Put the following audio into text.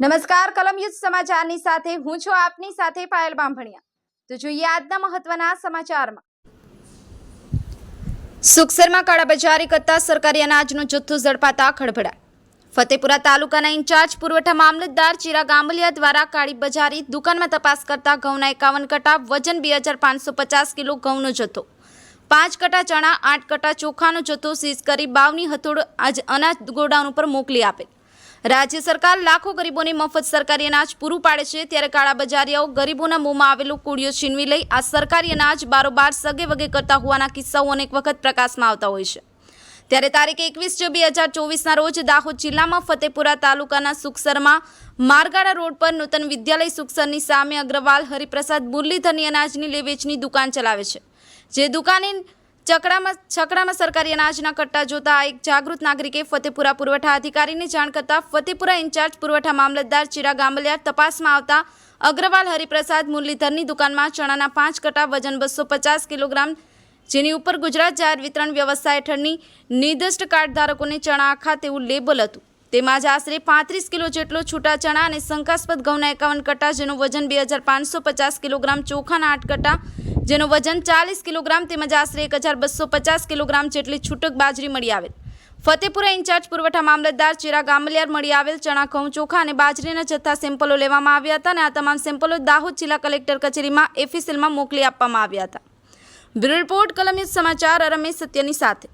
નમસ્કાર કલમયુદ્ધ સમાચારની સાથે હું છું આપની સાથે પાયલ બાંભણિયા। તો જોઈએ આજના મહત્વના સમાચારમાં। સુખસરમાં કાળાબજારી કરતા સરકારી અનાજનો જથ્થો ઝડપાતા ખળભળાટ। ફતેપુરા તાલુકાના ઇન્ચાર્જ પુરવઠા મામલતદાર ચિરાગ આંબલિયા દ્વારા કાળીબજારી દુકાનમાં તપાસ કરતા ઘઉંના 51 કટા વજન 2550 કિલો ઘઉંનો જથ્થો, 5 કટા ચણા, 8 કટા ચોખાનો જથ્થો સીઝ કરી 52 હથોડ અનાજ ગોડાઉન ઉપર મોકલી આપેલ। રાજ્ય સરકાર લાખો ગરીબોને મફત સરકારી અનાજ પૂરું પાડે છે, ત્યારે કાળાબજારીઓ ગરીબોના મોંમાં આવેલું કૂડિયો છીનવી લઈ આ સરકારી અનાજ બારોબાર સગે વગે કરતા હોવાના કિસ્સાઓ અનેક વખત પ્રકાશમાં આવતા હોય છે। ત્યારે તારીખ 21/6/2024ના રોજ દાહોદ જિલ્લામાં ફતેપુરા તાલુકાના સુખસરમાં મારગાડા રોડ પર નૂતન વિદ્યાલય સુખસરની સામે અગ્રવાલ હરિપ્રસાદ મુરલીધરની અનાજની લે વેચની દુકાન ચલાવે છે, જે દુકાને છકડામાં સરકારી અનાજના કટ્ટા જોતા એક જાગૃત નાગરિકે ફતેપુરા પુરવઠા અધિકારીને જાણ કરતા ફતેપુરા ઇન્ચાર્જ પુરવઠા મામલતદાર ચિરાગ આંબલિયા તપાસમાં આવતા અગ્રવાલ હરિપ્રસાદ મુરલીધરની દુકાનમાં ચણાના 5 કટા વજન 250 કિલોગ્રામ, જેની ઉપર ગુજરાત જાહેર વિતરણ વ્યવસ્થા હેઠળની નિર્દિષ્ટ કાર્ડ ધારકોને ચણા આખા તેવું લેબલ હતું। તેમાં જ આશરે 35 કિલો જેટલો છૂટા ચણા અને શંકાસ્પદ ઘઉંના 51 કટા, જેનું વજન 2550 કિલોગ્રામ, ચોખાના 8 કટા, જેનું વજન 40 કિલોગ્રામ, તેમજ આશરે 1250 કિલોગ્રામ જેટલી છૂટક બાજરી મળી આવેલ। ફતેપુરા ઇન્ચાર્જ પુરવઠા મામલતદાર ચિરાગ આંબલિયા મળી આવેલ ચણા, ઘઉં, ચોખા અને બાજરીના જથ્થા સેમ્પલો લેવામાં આવ્યા હતા અને આ તમામ સેમ્પલો દાહોદ જિલ્લા કલેક્ટર કચેરીમાં એફીસીએલમાં મોકલી આપવામાં આવ્યા હતા। બ્યુરો રિપોર્ટ, કલમયુદ્ધ સમાચાર, રમેશ સત્યની સાથે।